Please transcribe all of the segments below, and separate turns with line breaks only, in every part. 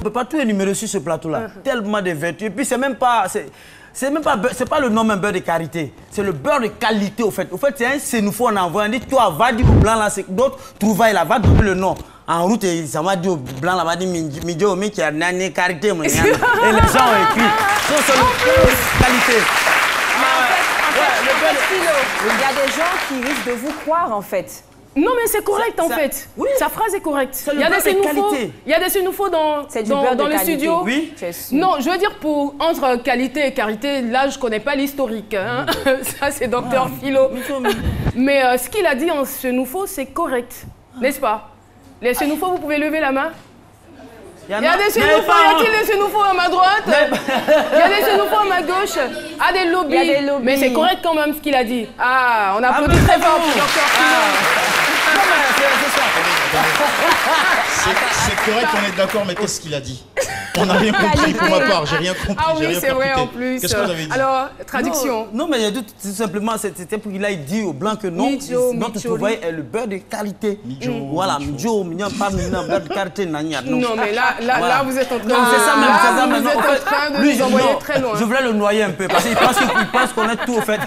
peut pas tout énumérer sur ce plateau-là. Tellement de vertus. Et puis, c'est pas le nom même beurre de karité. C'est le beurre de qualité, au fait. Au fait, c'est un sénoufo, on envoie. On dit, toi, va dire au blanc, là, c'est d'autres trouvailles, là, va donner le nom. En route, ça m'a dit au blanc, là, va dire, Midjo, mais qui a une karité, mon gars. Et les gens ont écrit. Donc, c'est le beurre de qualité.
Il y a des gens qui risquent de vous croire, en fait.
Non, mais c'est correct, en fait.
Oui.
Sa phrase est correcte.
Il y a
des sénoufs dans le studio.
Oui.
Non, je veux dire, entre qualité et carité, là, je ne connais pas l'historique. Hein. Ça, c'est docteur Philo. Mais ce qu'il a dit en sénoufo, c'est correct. N'est-ce pas? Les sénoufos, vous pouvez lever la main? Il y a des sénoufos, y a-t-il des sénoufos à ma droite? Il y a des sénoufos à ma gauche? Ah, des lobbies. Mais c'est correct quand même ce qu'il a dit. Ah, on applaudit très fort pour Dr. Philo.
C'est correct, on est d'accord, mais qu'est-ce qu'il a dit? On n'a rien compris pour ma part, j'ai rien compris.
Ah oui, c'est vrai en plus.
Qu'est-ce que vous avez dit?
Alors, traduction.
Non, mais il y a tout simplement, c'était pour qu'il aille dire au blanc que non, notre trouvaille est le beurre de qualité. Voilà, Midjo, mignon, pas mignon, beurre de qualité, nania.
Non, mais là, vous êtes en train de...
Non, c'est ça même, c'est ça même.
Vous êtes en train de nous envoyer très loin.
Je voulais le noyer un peu, parce qu'il pense qu'on est tout, au fait.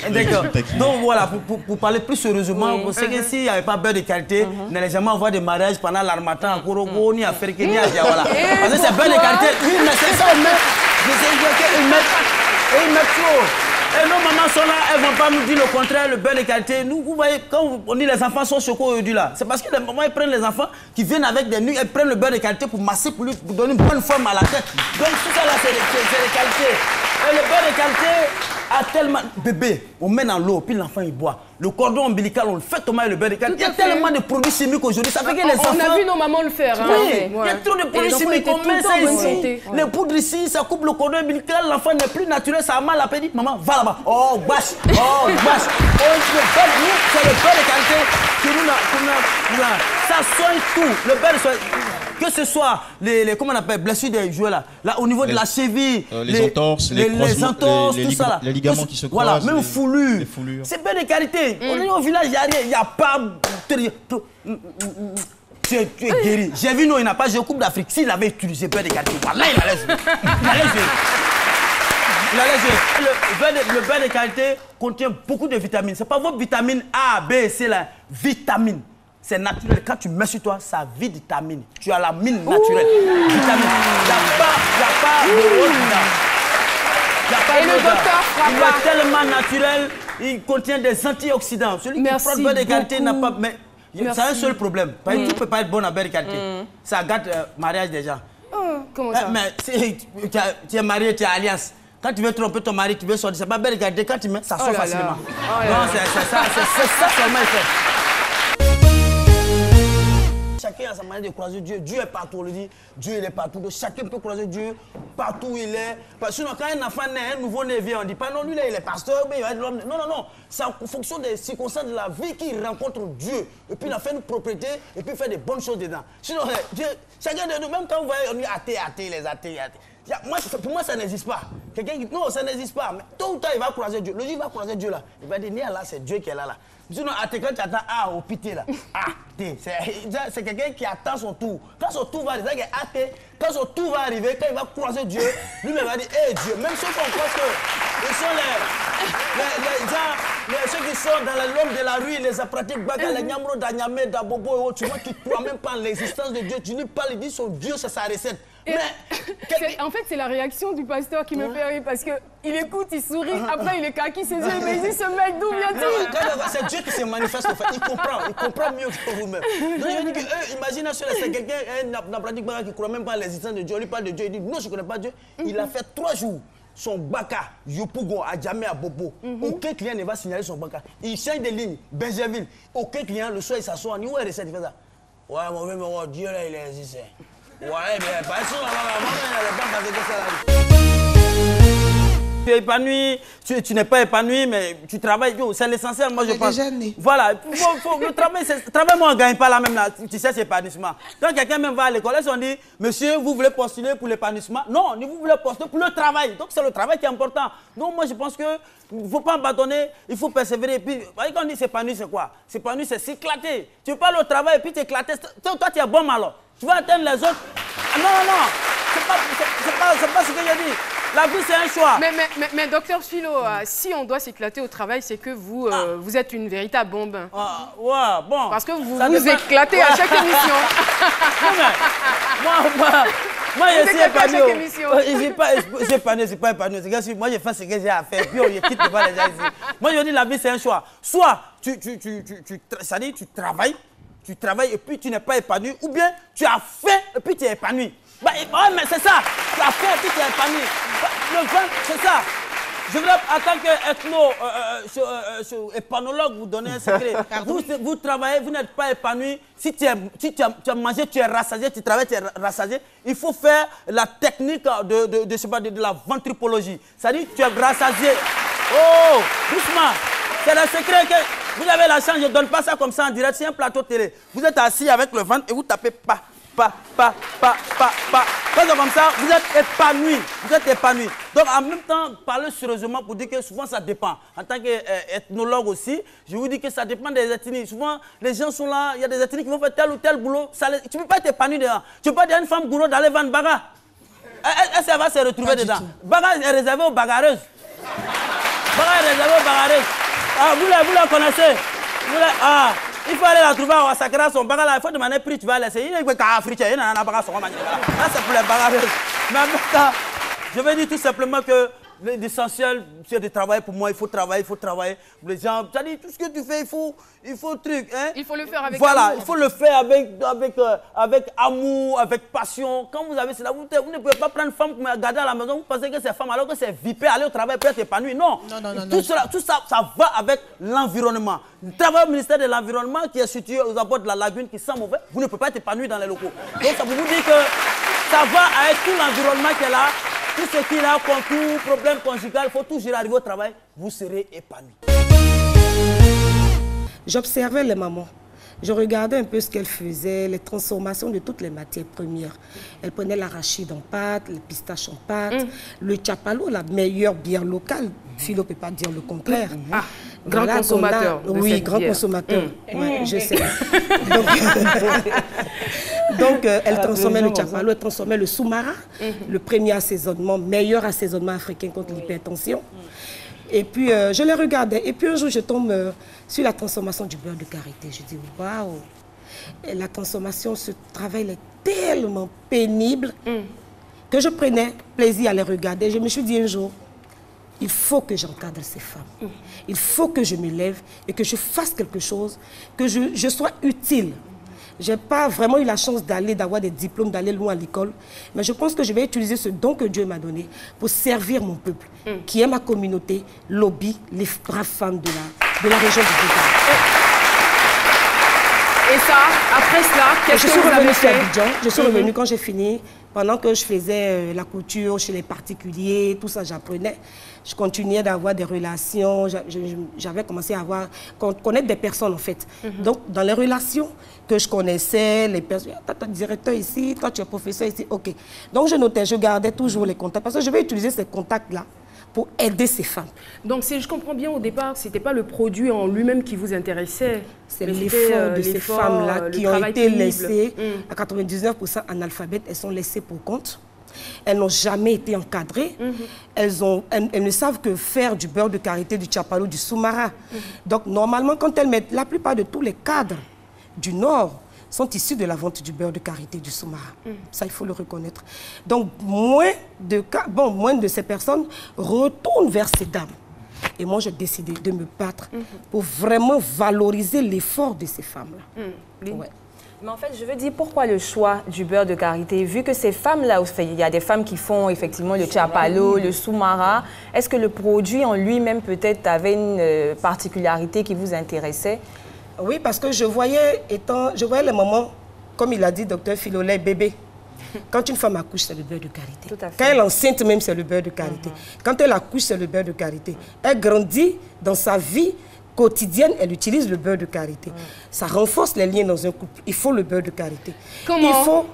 D'accord. Donc voilà, pour parler plus sérieusement, c'est que s'il n'y avait pas beurre de qualité, on n'allait jamais avoir de mariage pendant l'Armatan, à Korogo, ni à Ferke, ni à Diawala. Parce que c'est beurre de qualité. Oui, mais c'est ça, ils mettent. Ils mettent trop. Et nos mamans sont là, elles ne vont pas nous dire le contraire, le beurre de qualité. Nous, vous voyez, quand on dit les enfants sont choqués aujourd'hui là, c'est parce que les mamans, ils prennent les enfants qui viennent avec des nuits, elles prennent le beurre de qualité pour masser, pour donner une bonne forme à la tête. Donc tout ça là, c'est de qualité. Et le beurre de qualité a tellement... Bébé, on met dans l'eau, puis l'enfant il boit. Le cordon ombilical, on le fait tomber le beurre de qualité. Il y a tellement de produits chimiques aujourd'hui, ça fait que les enfants...
On a vu nos mamans le faire.
Oui, il y a trop de produits chimiques, on met ça ici. Les poudres ici, ça coupe le cordon ombilical, l'enfant n'est plus naturel, ça a mal à pédit. Maman, va là-bas. Oh, bâche. Oh, bâche. C'est le beurre de qualité que nous, ça soigne tout. Le beurre de que ce soit comment on appelle, blessures des joueurs là, au niveau de la cheville,
les entorses,
tout ça là.
Les ligaments qui se croisent.
Voilà, même foulures. C'est bien de qualité. On est au village, il n'y a pas... Tu es guéri. J'ai vu, non, il n'a pas joué au Coupe d'Afrique. S'il avait utilisé beurre de qualité, voilà, il allait jouer. Le beurre de qualité contient beaucoup de vitamines. Ce n'est pas votre vitamine A, B, C, là. Vitamine. C'est naturel. Quand tu mets sur toi, ça vitamine. Tu as la mine naturelle. Vitamine. Il n'y a pas de
Et le docteur
il est tellement naturel, il contient des antioxydants. Celui qui prend beurre de qualité n'a pas... Mais c'est un seul problème. Tu ne peux pas être bon à beurre de qualité. Ça gâte le mariage des gens.
Comment ça?
Mais tu es marié, tu as alliance. Quand tu veux tromper ton mari, tu veux sortir. C'est pas beurre de qualité. Quand tu mets, ça sort facilement. Non, c'est ça seulement il fait. Chacun a sa manière de croiser Dieu. Dieu est partout, on le dit. Dieu, il est partout. Donc, chacun peut croiser Dieu partout où il est. Parce que sinon, quand un enfant naît, un nouveau-né vient, on ne dit pas non, lui, là, il est pasteur, mais il va être l'homme. Non, non, non. C'est en fonction des circonstances de la vie qu'il rencontre Dieu. Et puis, il a fait une propriété et puis il fait des bonnes choses dedans. Sinon, Dieu, chacun de nous, même quand vous voyez, on dit athée, les athées. Pour moi, ça n'existe pas. Quelqu'un qui non, ça n'existe pas. Mais tôt ou tard, il va croiser Dieu. Le jour, il va croiser Dieu là. Il va dire, là, c'est Dieu qui est là. Sinon, quand tu attends au pitié là, c'est quelqu'un qui attend son tour. Quand son tour va arriver, quand son tour va arriver, quand il va croiser Dieu, lui-même va dire, hé Dieu, même ceux qu'on croit que ils sont ceux qui sont dans l'homme de la rue, les pratiques bagarres, les nyamro, d'anyamé, d'abobo et autres, tu vois, qui ne croient même pas en l'existence de Dieu, tu lui parles, il dit son Dieu, c'est sa recette.
En fait, c'est la réaction du pasteur qui me fait rire parce qu'il écoute, il sourit, après il est kaki ses yeux, mais il dit ce mec d'où vient-il?
C'est Dieu qui se manifeste en fait, il comprend mieux que vous-même. Donc je dis que imaginez c'est quelqu'un, un pratique qui ne croit même pas à l'existence de Dieu, on lui parle de Dieu, il dit non, je ne connais pas Dieu. Il a fait 3 jours. Son baka, Yopougon, à Djamé, à Bobo. Aucun client ne va signaler son baka. Il change de ligne, Benjerville. Aucun client, le soir, il s'assoit. Où est recette, il fait ça? Ouais, mon Dieu, là, il est ici. Ouais, mais pas sûr, maman, elle n'a pas passé que ça là. Tu es épanoui, tu n'es pas épanoui, mais tu travailles. C'est l'essentiel, moi je pense. Voilà, le travail, moi on ne gagne pas là même là. Tu sais, c'est épanouissement. Quand quelqu'un même va à l'école, ils ont dit, monsieur, vous voulez postuler pour l'épanouissement? Non, vous voulez postuler pour le travail. Donc c'est le travail qui est important. Donc moi je pense qu'il ne faut pas abandonner, il faut persévérer. Et puis, quand on dit s'épanouir, c'est quoi? S'épanouir, c'est s'éclater. Tu veux pas aller au travail et puis t'éclater. Toi, tu es bon malheur. Tu vas atteindre les autres. C'est pas ce que j'ai dit. La vie, c'est un choix.
Mais docteur Philo, si on doit s'éclater au travail, c'est que vous, vous êtes une véritable bombe.
Ouais, bon.
Parce que vous vous éclatez à chaque émission.
Moi, je suis épanoui. Je suis épanoui, c'est pas épanoui. Moi, je fais ce que j'ai à faire. Puis, on ne quitte pas les gens ici. Moi, je dis la vie, c'est un choix. Soit tu travailles et puis tu n'es pas épanoui, ou bien tu as fait et puis tu es épanoui. Mais c'est ça. Tu as fait et puis tu es épanoui. Le vin, c'est ça. Je voudrais, en tant qu'épanologue, vous donner un secret. Vous travaillez, vous n'êtes pas épanoui. Si tu as mangé, tu es rassasié, tu travailles, tu es rassasié. Il faut faire la technique de la ventripologie. C'est-à-dire que tu es rassasié. Oh, doucement. C'est le secret que vous avez la chance, je ne donne pas ça comme ça en direct. C'est un plateau télé. Vous êtes assis avec le ventre et vous tapez pas. Faites comme ça, vous êtes épanoui. Vous êtes épanoui. Donc en même temps, parler sérieusement pour dire que souvent ça dépend. En tant qu'ethnologue aussi, je vous dis que ça dépend des ethnies. Souvent, les gens sont là, il y a des ethnies qui vont faire tel ou tel boulot. Tu ne peux pas être épanoui dedans. Tu ne peux pas dire à une femme gourou d'aller vendre bagarre. Elle va se retrouver dedans. Bagarre est réservé aux bagarreuses. Bagarre est réservé aux bagarreuses. Vous la connaissez. Il faut aller la trouver à Sakara, son bagarre là, il faut demander prix, tu vas laisser. Il n'y a pas de friche, il y a un bagarre sur là, c'est pour les bagarreuses. Mais en même temps, je veux dire tout simplement que l'essentiel, c'est de travailler pour moi, il faut travailler. Les gens, c'est-à-dire tout ce que tu fais, il faut truc. Hein?
Il faut le faire avec
voilà,
amour.
Il faut le faire avec amour, avec passion. Quand vous avez cela, vous ne pouvez pas prendre une femme pour me garder à la maison, vous pensez que c'est femme alors que c'est vipé, aller au travail pour être épanoui. Non. Tout ça, ça va avec l'environnement. Le travail au ministère de l'Environnement qui est situé aux abords de la lagune qui sent mauvais, vous ne pouvez pas être épanoui dans les locaux. Donc ça vous dit que ça va avec tout l'environnement qui est là. Tout ce qui est là, concours, problème conjugal, il faut toujours arriver au travail, vous serez épanoui.
J'observais les mamans. Je regardais un peu ce qu'elles faisaient, les transformations de toutes les matières premières. Elles prenaient l'arachide en pâte, les pistaches en pâte, le chapalo, la meilleure bière locale. Philo ne peut pas dire le contraire.
Grand consommateur.
Oui, grand consommateur. Ouais, je sais. Donc elle transformait le chapalo, elle transformait le soumara, le premier assaisonnement, meilleur assaisonnement africain contre l'hypertension. Et puis je les regardais. Et puis un jour, je tombe sur la transformation du beurre de karité. Je dis, waouh! La transformation, ce travail est tellement pénible que je prenais plaisir à les regarder. Je me suis dit un jour, il faut que j'encadre ces femmes. Il faut que je me lève et que je fasse quelque chose, que je sois utile. Je n'ai pas vraiment eu la chance d'avoir des diplômes, d'aller loin à l'école. Mais je pense que je vais utiliser ce don que Dieu m'a donné pour servir mon peuple, qui est ma communauté, lobby, les braves femmes de la région du Bénin.
Et ça, après cela, qu'est-ce que vous avez fait?
Je suis revenue quand j'ai fini. Pendant que je faisais la couture chez les particuliers, tout ça, j'apprenais. Je continuais d'avoir des relations. J'avais commencé à connaître des personnes, en fait. Donc, dans les relations que je connaissais, les personnes, toi, tu es directeur ici, toi, tu es professeur ici, OK. Donc, je notais, je gardais toujours les contacts. Parce que je vais utiliser ces contacts-là pour aider ces femmes.
Donc, si je comprends bien, au départ, ce n'était pas le produit en lui-même qui vous intéressait.
C'est l'effort de ces femmes-là qui ont été laissées à 99% analphabètes. Elles sont laissées pour compte. Elles n'ont jamais été encadrées. Elles ne savent que faire du beurre de karité, du chapalo, du soumara. Donc, normalement, quand elles mettent, la plupart de tous les cadres du Nord sont issus de la vente du beurre de karité, du soumara. Ça, il faut le reconnaître. Donc, moins de ces personnes retournent vers ces dames. Et moi, j'ai décidé de me battre pour vraiment valoriser l'effort de ces femmes-là. Ouais.
Mais en fait, je veux dire, pourquoi le choix du beurre de karité? Vu que ces femmes-là, il y a des femmes qui font effectivement le chapalo, le soumara, est-ce que le produit en lui-même peut-être avait une particularité qui vous intéressait?
Oui, parce que je voyais les moments, comme il a dit, docteur Philo, les bébés. Quand une femme accouche, c'est le beurre de karité. Quand elle est enceinte même, c'est le beurre de karité. Quand elle accouche, c'est le beurre de karité. Elle grandit dans sa vie quotidienne, elle utilise le beurre de karité. Ça renforce les liens dans un couple. Il faut le beurre de karité.
Comment?
Il faut...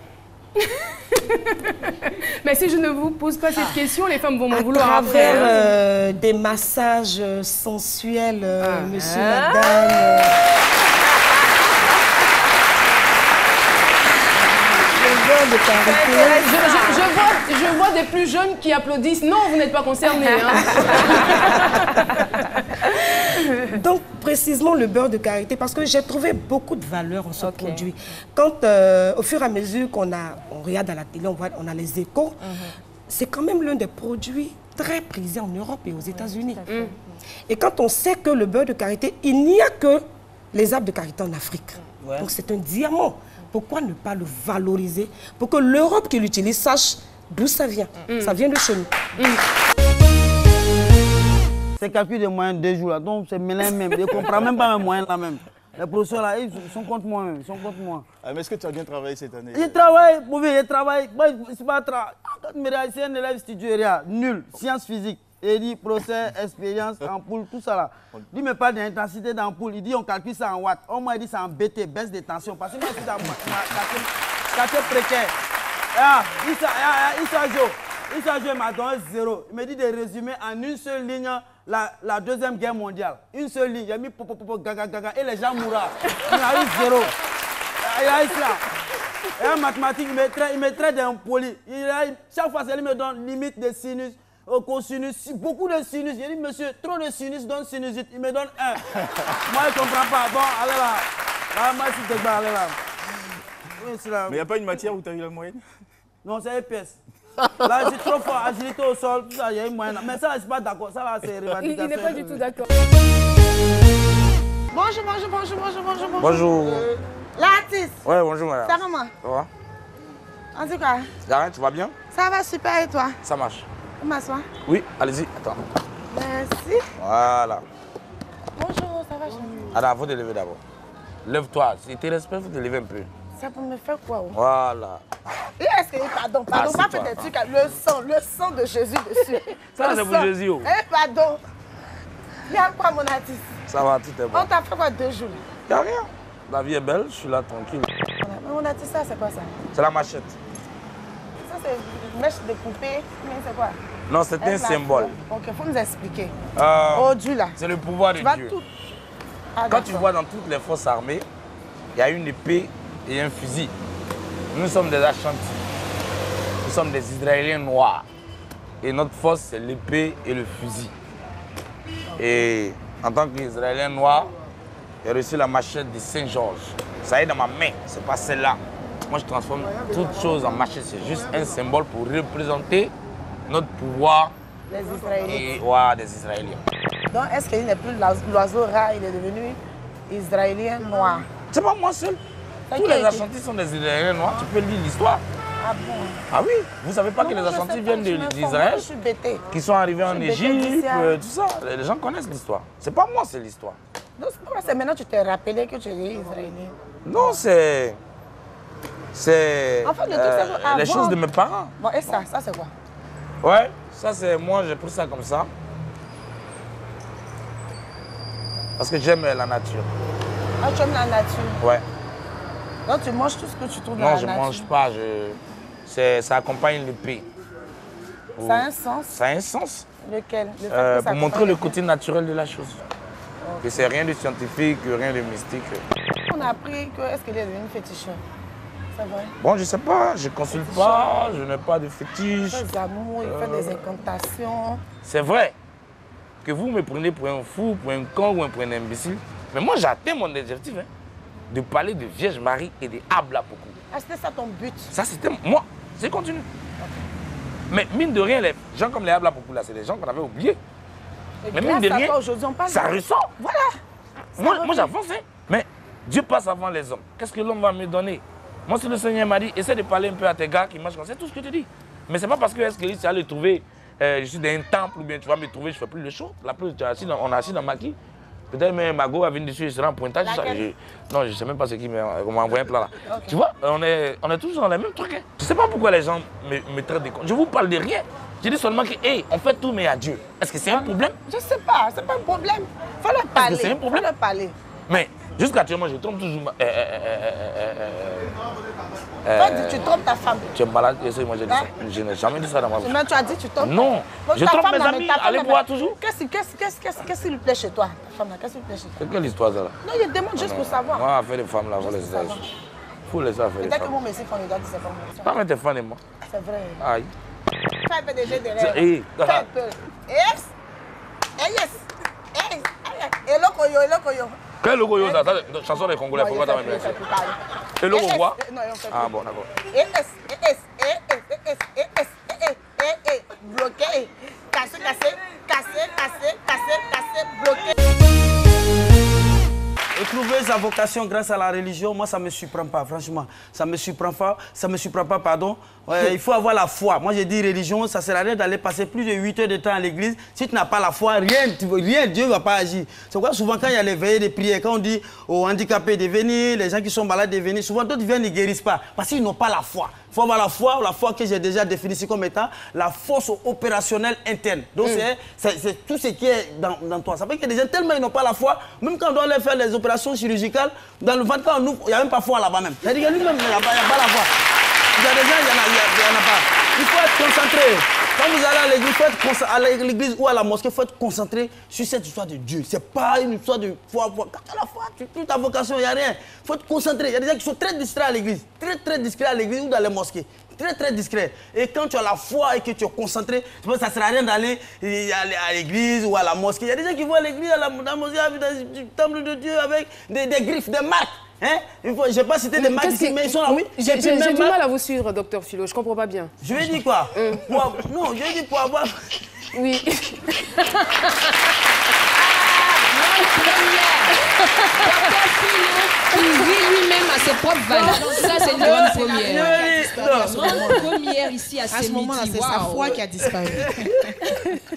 Mais si je ne vous pose pas cette question, les femmes vont m'en vouloir
à
après.
travers des massages sensuels, monsieur, madame. Le beurre de karité.
Je vois des plus jeunes qui applaudissent. Non, vous n'êtes pas concernés. Hein.
Donc, précisément le beurre de karité, parce que j'ai trouvé beaucoup de valeur en ce produit. Quand, au fur et à mesure qu'on regarde à la télé, on a les échos, c'est quand même l'un des produits très prisés en Europe et aux États-Unis. Et quand on sait que le beurre de karité, il n'y a que les arbres de karité en Afrique. Donc, c'est un diamant. Pourquoi ne pas le valoriser pour que l'Europe qui l'utilise sache d'où ça vient. Ça vient de chez nous.
C'est calcul de moyens 2 jours là, donc c'est mêlé même. Je ne comprends même pas mes moyens là même. Les professeurs là, ils sont contre moi même, ils sont contre moi.
Ah, mais est-ce que tu as bien travaillé cette année?
Je travaille, je travaille. C'est pas c'est un élève studieux, nul, sciences physiques. Il dit procès, expérience, ampoule, tout ça là. Il me parle d'intensité d'ampoule, il dit on calcule ça en watts. Au moins il dit c'est en BT, baisse de tension. Parce que moi je suis dans ma quartier précaire. Issa Jo m'a donné 0. Il me dit de résumer en une seule ligne la deuxième guerre mondiale. Une seule ligne, il a mis gaga gaga et les gens mourront. Il a eu 0. Il a eu cela. Et en mathématiques, il me traite d'un poli. Chaque fois, il me donne limite de sinus, cosinus, beaucoup de sinus. J'ai dit, monsieur, trop de sinus donne sinusite. Il me donne 1. Moi, je ne comprends pas. Bon, allez là. Là, moi, je suis allez là. Oui, là.
Mais il n'y a pas une matière où tu as eu la moyenne?
Non, c'est EPS. Là, c'est trop fort, agilité au sol, tout ça, il y a une moyenne. Mais ça, je ne suis pas d'accord. Ça, là, c'est revendication.
Il n'est pas du tout d'accord.
Bonjour.
Bonjour.
L'artiste.
Ouais, bonjour madame.
Ça va, moi?
Ça va?
En tout cas,
Y'a tu vas bien?
ça va super et toi?
Ça marche.
On m'assoit.
Oui, allez-y, attends.
Merci.
Voilà.
Bonjour, ça va, chérie?
Attends, faut te lever d'abord. Lève-toi, si tu respectes, faut te lever un peu.
Ça pour me faire quoi?
Voilà.
Et est-ce que, pardon, pas faire des trucs, le sang de Jésus dessus.
Ça, c'est pour Jésus. Oh.
Eh, pardon. Il y a quoi, mon artiste?
Ça va, tout est bon.
On t'a fait quoi 2 jours?
Y'a rien. La vie est belle, je suis là tranquille.
Voilà. Mais mon artiste, ça, c'est quoi ça?
C'est la machette.
Ça, c'est une mèche découpée, mais c'est quoi?
Non, c'est un symbole.
Ok, faut nous expliquer. Dieu là.
C'est le pouvoir de Dieu.
Tout... Ah,
quand tu vois dans toutes les forces armées, il y a une épée et un fusil. Nous sommes des Ashantis. Nous sommes des Israéliens noirs. Et notre force, c'est l'épée et le fusil. Et en tant qu'Israélien noir, j'ai reçu la machette de Saint-Georges. Ça est dans ma main, c'est pas celle-là. Moi, je transforme toutes choses en machette. C'est juste un symbole pour représenter notre pouvoir
des Israéliens.
Et, ouais, des Israéliens.
Donc, est-ce qu'il n'est plus l'oiseau rare, il est devenu Israélien noir?
C'est pas moi seul. Tous les Ashantis sont des Israéliens noirs. Tu peux lire l'histoire.
Ah bon?
Ah oui, vous savez pas que les Ashantis viennent d'Israël, qui sont arrivés en Égypte, tout ça. Les gens connaissent l'histoire. C'est pas moi, c'est l'histoire.
Donc pourquoi c'est maintenant que tu t'es rappelé que tu es Israélien?
Non, c'est... C'est
en fait, le truc, c'est
les choses de mes parents.
Bon, et ça c'est quoi?
Ouais, ça c'est... Moi, j'ai pris ça comme ça. Parce que j'aime la nature.
Ah, tu aimes la nature?
Ouais.
Donc tu manges tout ce que tu trouves dans la nature?
Non, je ne mange pas. Ça accompagne l'épée.
Ça a un sens?
Ça a un sens.
Lequel?
Pour montrer le côté naturel de la chose. Que c'est rien de scientifique, rien de mystique.
On a appris que est-ce qu'il est devenu féticheur? C'est vrai?
Bon, je sais pas, je consulte pas, je n'ai pas de fétiche.
Il fait des amours, il fait des incantations.
C'est vrai que vous me prenez pour un fou, pour un con ou pour un imbécile. Mais moi, j'ai atteint mon objectif, hein, de parler de Vierge Marie et de Abla beaucoup.
Ah, c'était ça ton but? Ça,
c'était moi. C'est continu. Mais mine de rien, les gens comme les Abla beaucoup, là, c'est des gens qu'on avait oubliés. Mais mine de rien, ça ressort. Voilà. Moi j'avance, hein. Mais Dieu passe avant les hommes. Qu'est-ce que l'homme va me donner? Moi, si le Seigneur m'a dit, essaie de parler un peu à tes gars qui marchent comme ça, c'est tout ce que je te dis. Mais c'est pas parce que est-ce que tu vas le trouver, je suis dans un temple ou bien tu vas me trouver, je fais plus le show. La plus, on est assis dans Maki. Peut-être même Mago va venir dessus, il sera en pointage. Non, je ne sais même pas ce qui m'a envoyé un plan là. Okay. Tu vois, on est toujours dans les mêmes trucs. Hein. Je ne sais pas pourquoi les gens me traitent de con. Je vous parle de rien. Je dis seulement que, hey, on fait tout mais à Dieu. Est-ce que c'est un problème?
Je ne sais pas, c'est pas un problème. Il faut le parler.
C'est un problème?
Faut le parler.
Mais jusqu'à actuellement, je trompe toujours.
Tu trompes ta femme.
Tu es malade, moi j'ai dit ça. Je n'ai jamais dit ça dans ma vie.
Mais tu as dit tu trompes.
Non, je trompe mes amis, allez boire toujours.
Qu'est-ce qui lui plaît chez toi? Ta femme là, qu'est-ce qui lui plaît chez toi?
C'est quelle histoire ça là?
Non, il demande juste pour savoir.
Moi, affaire de femmes là, voilà les âges. faut laisser faire.
Peut-être que mon messie qu'on lui doit dire c'est comme ça.
Pas mettre fan de moi.
C'est vrai.
Aïe.
Ça fait des jeux de rêve.
Hey.
Yes. Yes. Hello Koyo, hello Koyo.
Quel logo yo ça? Chanson des Congolais, faut pas t'en mettre. Et logo quoi?
Non, on fait.
Ah bon, d'accord.
Bloqué. Cassé, bloqué.
Et trouver sa vocation grâce à la religion, moi ça ne me surprend pas, franchement. Ça ne me surprend pas, pardon. Il faut avoir la foi. Moi j'ai dit religion, ça sert à rien d'aller passer plus de 8 heures de temps à l'église. Si tu n'as pas la foi, rien, Dieu ne va pas agir. C'est pourquoi souvent quand il y a les veillées de prière, quand on dit aux handicapés de venir, les gens qui sont malades de venir, souvent d'autres viennent, ils ne guérissent pas. Parce qu'ils n'ont pas la foi. Il faut avoir la foi que j'ai déjà définie ici comme étant la force opérationnelle interne. Donc c'est tout ce qui est dans toi. Ça veut dire que les gens tellement ils n'ont pas la foi, même quand on doit aller faire les opérations chirurgicales, dans le ventre quand on ouvre, il n'y a même pas foi là-bas même. C'est-à-dire que lui-même, il n'y a pas la foi. Il y a des gens, il n'y en a pas. Il faut être concentré. Quand vous allez à l'église ou à la mosquée, il faut être concentré sur cette histoire de Dieu. Ce n'est pas une histoire de foi. Quand tu as la foi, tu as ta vocation, il n'y a rien. Il faut être concentré. Il y a des gens qui sont très distraits à l'église. Très discrets à l'église ou dans les mosquées. Très discrets. Et quand tu as la foi et que tu es concentré, je pense que ça ne sert à rien d'aller à l'église ou à la mosquée. Il y a des gens qui vont à l'église, à la mosquée, dans le temple de Dieu avec des griffes, des marques. Hein? Je n'ai pas cité des marques ici, mais ils sont là, oui.
J'ai du mal à vous suivre, docteur Philo, je ne comprends pas bien.
Je vais dire quoi? Non, je vais dire pour avoir...
Oui.
Il vit lui-même à ses propres valeurs. Ça, c'est une bonne première. Une première ici à ce moment-là,
c'est sa foi qui a disparu.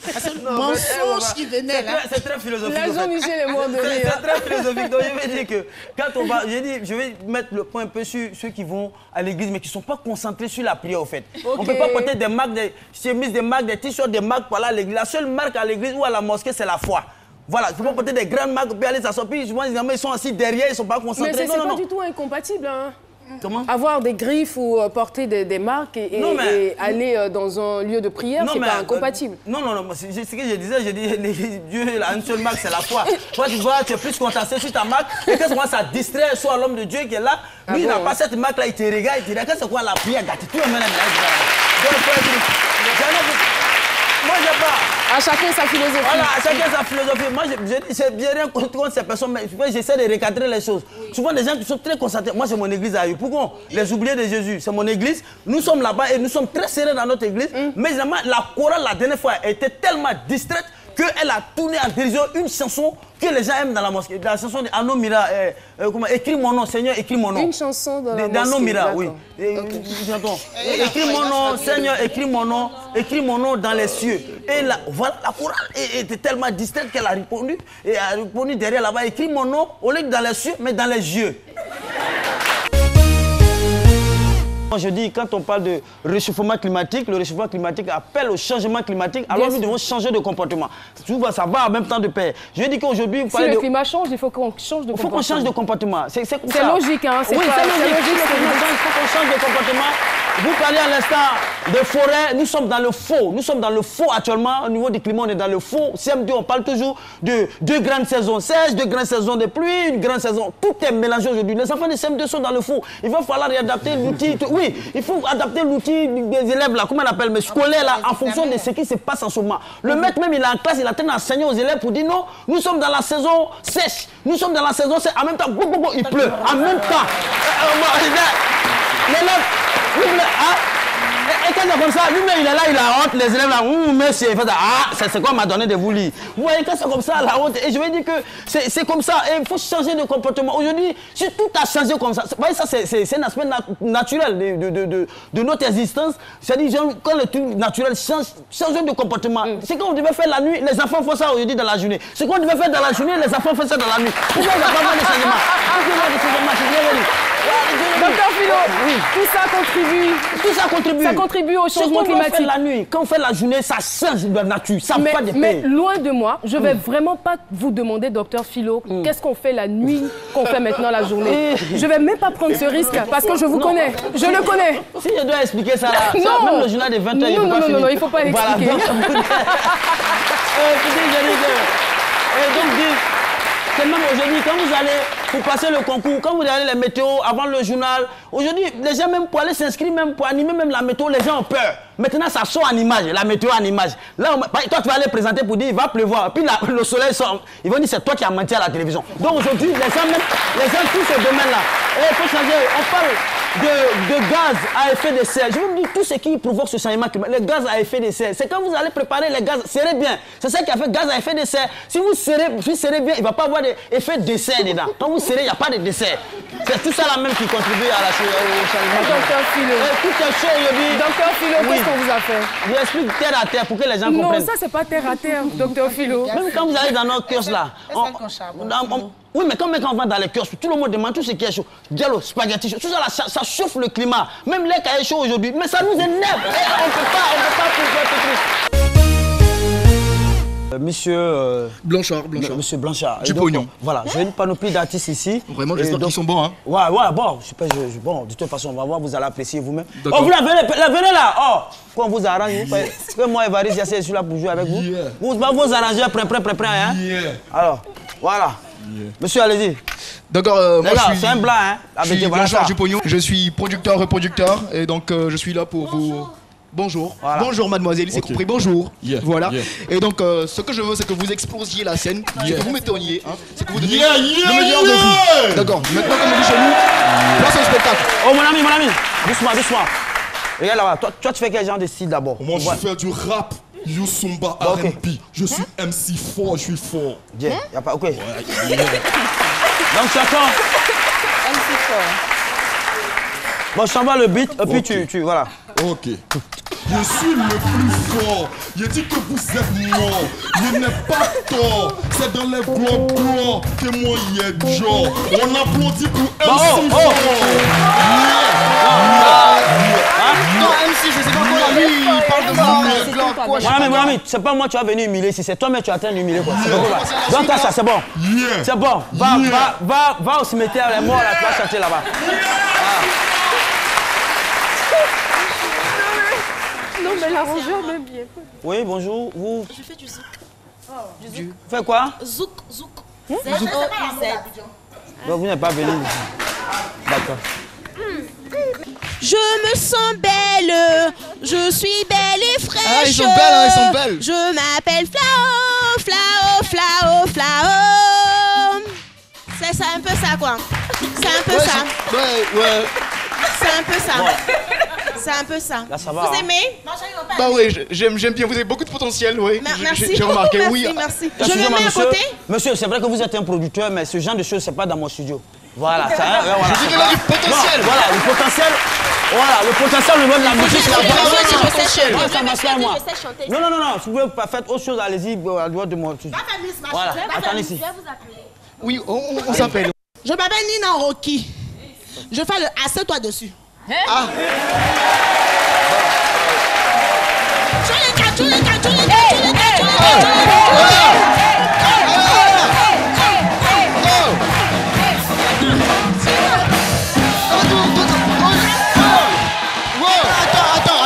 C'est un mensonge qui venait là.
C'est très philosophique.
La Jean-Michel est mort de rire.
C'est très philosophique. Donc je vais dire que quand on va... Je vais mettre le point un peu sur ceux qui vont à l'église mais qui ne sont pas concentrés sur la prière au fait. Okay. On ne peut pas porter des marques, des chemises, des marques, des t-shirts, des marques par là à l'église. La seule marque à l'église ou à la mosquée, c'est la foi. Voilà, il ne faut pas porter des grandes marques, puis aller s'asseoir, puis ils sont assis derrière, ils ne sont pas concentrés.
Mais c'est pas du tout incompatible. Hein.
Comment?
Avoir des griffes ou porter des marques et aller dans un lieu de prière, c'est pas incompatible.
Non, c'est ce que je disais, Dieu a une seule marque, c'est la foi. Toi, tu vois, tu es plus concentré sur ta marque, et qu'est-ce que ça distrait soit l'homme de Dieu qui est là, lui, il n'a pas cette marque-là, il te regarde, il te dit, qu'est-ce que c'est la prière, tout le monde moi, j'ai pas.
À chacun sa philosophie.
Voilà, à chacun sa philosophie. Moi, j'ai bien rien contre ces personnes, mais j'essaie de recadrer les choses. Oui. Souvent, des gens qui sont très concentrés. Moi, c'est mon église à eux. Pourquoi les oubliés de Jésus? C'est mon église. Nous sommes là-bas et nous sommes très serrés dans notre église. Mais évidemment, la chorale, la dernière fois, était tellement distraite qu'elle a tourné en dérision une chanson que les gens aiment dans la mosquée. La chanson d'Ano Mira, écris mon nom, Seigneur, écris mon nom.
Une chanson dans la mosquée.
D'Ano Mira, oui. Écris mon nom, Seigneur, écris mon nom dans les cieux. Et voilà, la chorale était tellement distraite qu'elle a répondu. Et a répondu derrière là-bas, écris mon nom, au lieu de dans les cieux, mais dans les yeux. Je dis, quand on parle de réchauffement climatique, le réchauffement climatique appelle au changement climatique, alors nous devons changer de comportement. Souvent, ça va en même temps de pair. Je dis qu'aujourd'hui...
Si le climat change, il faut qu'on change de comportement.
Il faut qu'on change de comportement. C'est
logique, hein?
Oui, c'est logique. Il faut qu'on change de comportement. Vous parlez à l'instant de forêt, nous sommes dans le faux. Nous sommes dans le faux actuellement. Au niveau du climat, on est dans le faux. CM2, on parle toujours de 2 grandes saisons sèches, 2 grandes saisons de pluie, une grande saison. Tout est mélangé aujourd'hui. Les enfants de CM2 sont dans le faux. Il va falloir réadapter l'outil. Oui, il faut adapter l'outil des élèves, là, comment on appelle, mais scolaires, là, en fonction de ce qui se passe en ce moment. Le maître même, il est en classe, il a train d'enseigner aux élèves pour dire non, nous sommes dans la saison sèche. Nous sommes dans la saison sèche. En même temps, il pleut. En même temps. L'élève, et quand c'est comme ça, lui-même il est là, il a honte, les élèves là, monsieur, il fait ça, c'est quoi m'a donné de vous lire. Vous voyez, quand c'est comme ça, la honte, et je vais dire que c'est comme ça, et il faut changer de comportement. Aujourd'hui, si tout a changé comme ça, vous voyez, ça c'est un aspect naturel de notre existence. C'est-à-dire, quand le truc naturel change, changer de comportement. C'est qu'on devait faire la nuit, les enfants font ça aujourd'hui dans la journée. Ce qu'on devait faire dans la journée, les enfants font ça dans la nuit. Pourquoi il n'y a pas de changement?
Docteur Philo, oui. Tout ça contribue. Ça contribue au changement climatique.
Quand on fait la nuit, quand on fait la journée, ça change de nature. Ça va des
mais loin de moi, je ne vais vraiment pas vous demander, docteur Philo, qu'est-ce qu'on fait la nuit, qu'on fait maintenant la journée. Je ne vais même pas prendre ce risque parce que je vous connais. Je le connais.
Si je dois expliquer ça, même le journal de 20 heures, il ne peut pas finir.
Non, il ne faut pas l'expliquer.
Voilà, donc, même aujourd'hui, quand vous allez pour passer le concours, quand vous regardez les météos avant le journal, aujourd'hui, les gens même pour aller s'inscrire, même pour animer même la météo, les gens ont peur. Maintenant, ça sort en image, la météo en image. Là, toi, tu vas aller présenter pour dire il va pleuvoir. Puis là, le soleil sort. Ils vont dire c'est toi qui as menti à la télévision. Donc aujourd'hui, les gens, tous ce domaine-là. Il faut changer. On parle de gaz à effet de serre. Je vous dis tout ce qui provoque ce changement climatique. Les gaz à effet de serre. C'est quand vous allez préparer les gaz, serrez bien. C'est ça qui a fait gaz à effet de serre. Si vous serrez bien, il ne va pas avoir d'effet de serre dedans. Quand vous serrez, il n'y a pas de dessert. C'est tout ça là même qui contribue à au changement climatique.
Docteur Philo.
Tout est chaud aujourd'hui.
Docteur Philo,
oui.
qu'est-ce qu'on vous a fait?
J'explique terre à terre pour que les gens comprennent.
Non, ça c'est pas terre à terre, Docteur Philo.
Même quand vous allez dans nos kiosques là, oui, mais quand on va dans les kiosques, tout le monde demande tout ce qui est chaud. Diallo, spaghetti chaud, tout ça là, ça chauffe le climat. Même l'air qui est chaud aujourd'hui, mais ça nous énerve. Et on ne peut pas pouvoir tout. Monsieur
Blanchard.
Monsieur Blanchard.
Du pognon.
Voilà, j'ai une panoplie d'artistes ici.
Vraiment, j'espère qu'ils sont bons, hein.
Ouais, bon, bon, de toute façon, on va voir, vous allez apprécier vous-même. Oh, vous la venez là. Oh, quand on vous arrange, que moi, Évariste, je suis là pour jouer avec vous. Vous vous arrangez, prêt, hein. Alors, voilà. Monsieur, allez-y.
D'accord, moi je suis...
c'est un blanc, hein.
Je suis Blanchard du pognon. Je suis producteur, et donc je suis là pour vous... Bonjour. Voilà. Bonjour mademoiselle, c'est compris, bonjour. Voilà. Et donc ce que je veux, c'est que vous explosiez la scène, c'est que vous m'étonniez, hein, c'est que vous donniez le meilleur de vous. D'accord, maintenant comme on dit chez nous, place au spectacle.
Oh mon ami, doucement. Regarde là-bas, toi tu fais quel genre de style d'abord?
Moi je fais du rap, Youssumba, R&B. Je suis MC fort, je suis fort.
Bien, y'a pas, ok. Donc chacun.
MC fort.
Bon, je t'envoie le beat, et puis tu voilà.
Ok. Je suis le plus fort. Je dis que vous êtes mort. Je n'ai pas tort. C'est dans les gloires que moi y est genre. On applaudit pour MC fort.
Non, MC, je sais pas quoi, lui, il parle de moi.
Mon ami, c'est pas moi tu vas venir humilier ici, c'est toi-même tu es en train d'humilier quoi. Donc ça, c'est bon. C'est bon. Va au cimetière, les morts là, tu vas chanter là-bas.
Non, mais l'arrangeur m'aime bien.
Oui, bonjour. Vous...
Je fais du zouk.
Du zouk. Vous faites quoi?
Zouk. Z-O-U-Z.
Donc vous n'êtes pas venu ici. D'accord.
Je me sens belle, je suis belle et fraîche.
Ah, ils sont belles.
Je m'appelle Flao. C'est un peu ça, quoi. C'est un peu ça.
Ouais.
C'est un peu ça. C'est un peu ça.
Là, ça va,
vous
hein.
aimez?
Bah oui, j'aime bien, vous avez beaucoup de potentiel, oui.
Merci.
J'ai remarqué, oui.
Merci. Je me mets à côté.
Monsieur, c'est vrai que vous êtes un producteur, mais ce genre de choses, c'est pas dans mon studio. Voilà, ça, voilà.
Je dis qu'il a du potentiel.
Non, voilà, le potentiel, le nom de la musique, là.
Moi,
ça marche pas, moi. Non, si vous pouvez pas faire autre chose, allez-y, à droite de moi. Voilà, attendez ici.
Oui, on s'appelle.
Je m'appelle Nina Rocky. Je fais le assieds-toi dessus.
Ah.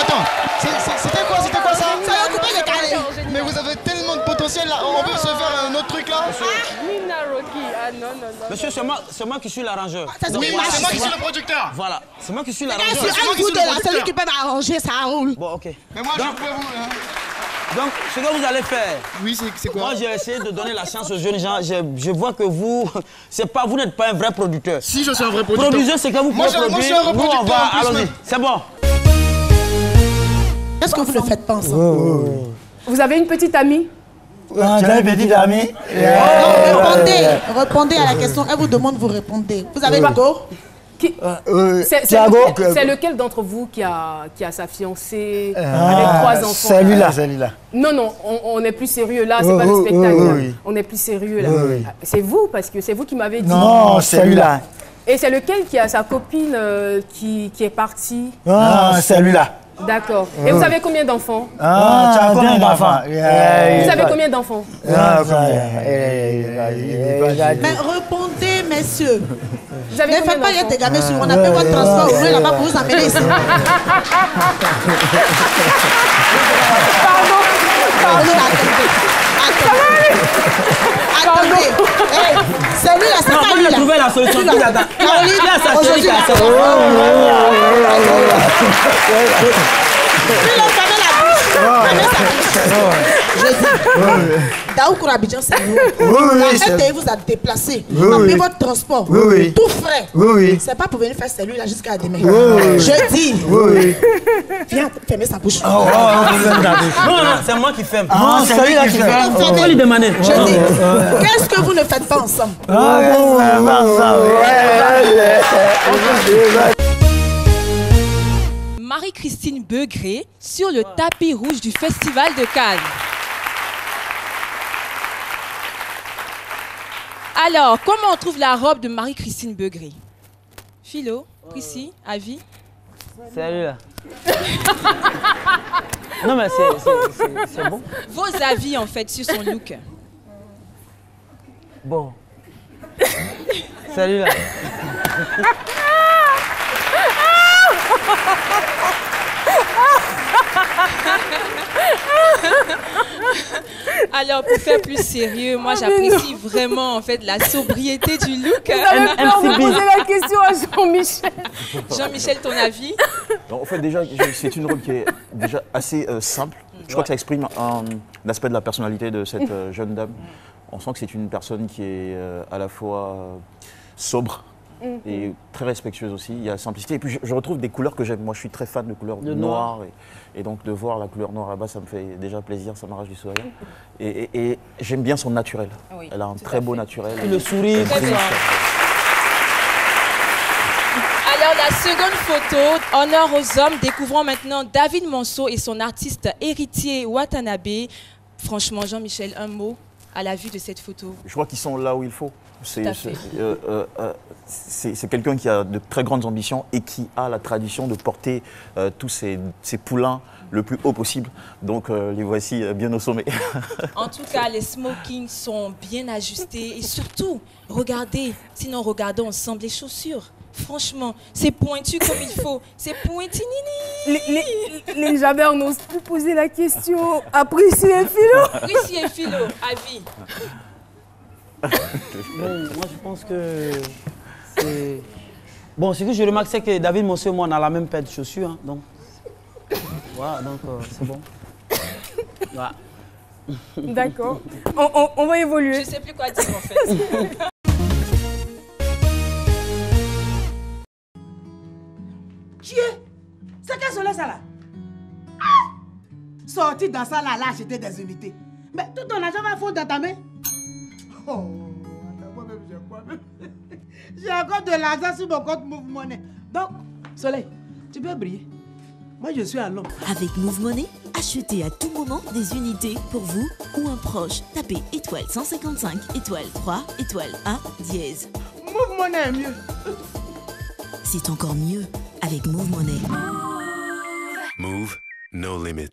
Attends. C'était quoi ça?
Ça va couper le carré.
Mais vous avez tellement de potentiel là. On peut se faire un autre truc là?
Nina Rocky. Ah non.
Monsieur, c'est moi qui suis l'arrangeur.
Oui, c'est moi qui suis le producteur.
Voilà, c'est moi qui suis l'arrangeur.
C'est lui qui peut m'arranger, ça roule.
Bon, ok.
Mais moi, je peux vous...
Donc, ce que vous allez faire...
Oui, c'est quoi?
Moi, j'ai essayé de donner la chance aux jeunes gens. Je vois que vous... vous n'êtes pas un vrai producteur.
Si, je suis un vrai producteur.
Produisez ce que vous pouvez produire.
Moi, je suis un vrai producteur.
Allons-y, c'est bon.
Est-ce que vous ne le faites pas ensemble?
Vous avez une petite amie?
Tu as une petite amie?
Répondez à la question. Elle vous demande, vous répondez. Vous avez le go?
C'est lequel d'entre vous qui a sa fiancée avec 3 enfants?
Celui-là.
Non, on est plus sérieux là, c'est pas le spectacle. On est plus sérieux là. C'est vous, parce que c'est vous qui m'avez dit.
Non, celui-là.
Et c'est lequel qui a sa copine qui est partie?
Celui-là.
D'accord. Et vous avez combien d'enfants?
Tu as combien d'enfants?
Vous avez combien d'enfants?
Mais répondez, messieurs.
Vous avez
ne faites pas être gamins sur. On appelle votre transport. Ouvrez là-bas pour vous amener ici. Pardon. attendez. Hey, celui-là, c'est pas lui là.
On a trouvé la solution.
Caroline, aujourd'hui, là, c'est je dis, Daoukoura Abidjan, c'est nous. La RTI vous a déplacé, a payé votre transport, tout frais. C'est pas pour venir faire celui-là jusqu'à demain. Je dis, viens fermer sa bouche.
Non, c'est moi qui ferme.
Ah, c'est lui qui ferme.
On va lui demander.
Je dis, qu'est-ce que vous ne faites pas ensemble?
Marie-Christine Beugré sur le tapis rouge du Festival de Cannes. Alors, comment on trouve la robe de Marie-Christine Beugré? Philo, Prissy, avis?
Salut là. Non mais c'est bon.
Vos avis en fait sur son look?
Bon. Salut là.
Alors, pour faire plus sérieux, moi j'apprécie vraiment en fait la sobriété du look.
Vous avez peur de poser la question à Jean-Michel.
Jean-Michel, ton avis?
En fait, déjà, c'est une robe qui est déjà assez simple. Je crois que ça exprime un aspect de la personnalité de cette jeune dame. On sent que c'est une personne qui est à la fois sobre et très respectueuse aussi. Il y a la simplicité. Et puis, je retrouve des couleurs que j'aime. Moi, je suis très fan de couleurs noires. Et donc, de voir la couleur noire là-bas, ça me fait déjà plaisir, ça m'arrache du sourire. Et j'aime bien son naturel. Oui, elle a un très beau naturel.
Et le sourire.
Alors, la seconde photo, honneur aux hommes. Découvrons maintenant David Monceau et son artiste héritier Watanabe. Franchement, Jean-Michel, un mot à la vue de cette photo.
Je crois qu'ils sont là où il faut. C'est quelqu'un qui a de très grandes ambitions et qui a la tradition de porter tous ces poulains le plus haut possible. Donc les voici bien au sommet.
En tout cas, les smokings sont bien ajustés et surtout, regardez, sinon regardons ensemble les chaussures. Franchement, c'est pointu comme il faut. C'est pointinini.
Les Jabers n'osent plus poser la question à Prissy et Philo.
Prissy et Philo, avis.
Bon, moi je pense que c'est... Bon, ce que je remarque, c'est que David Monceau et moi, on a la même paire de chaussures. Hein, donc, voilà, donc c'est bon. Voilà.
D'accord. On va évoluer.
Je ne sais plus quoi dire en fait.
Dieu, c'est quel soleil ça là? Sorti dans ça là, acheter des unités. Mais tout ton argent va fondre dans ta main. Oh, moi-même j'ai quoi même? J'ai encore de l'argent sur mon compte Move Money. Donc, Soleil, tu peux briller. Moi je suis à l'homme.
Avec Move Money, achetez à tout moment des unités pour vous ou un proche. Tapez étoile 155, étoile 3, étoile 1, dièse.
Move Money est mieux.
C'est encore mieux avec Move Money.
Move, no limit.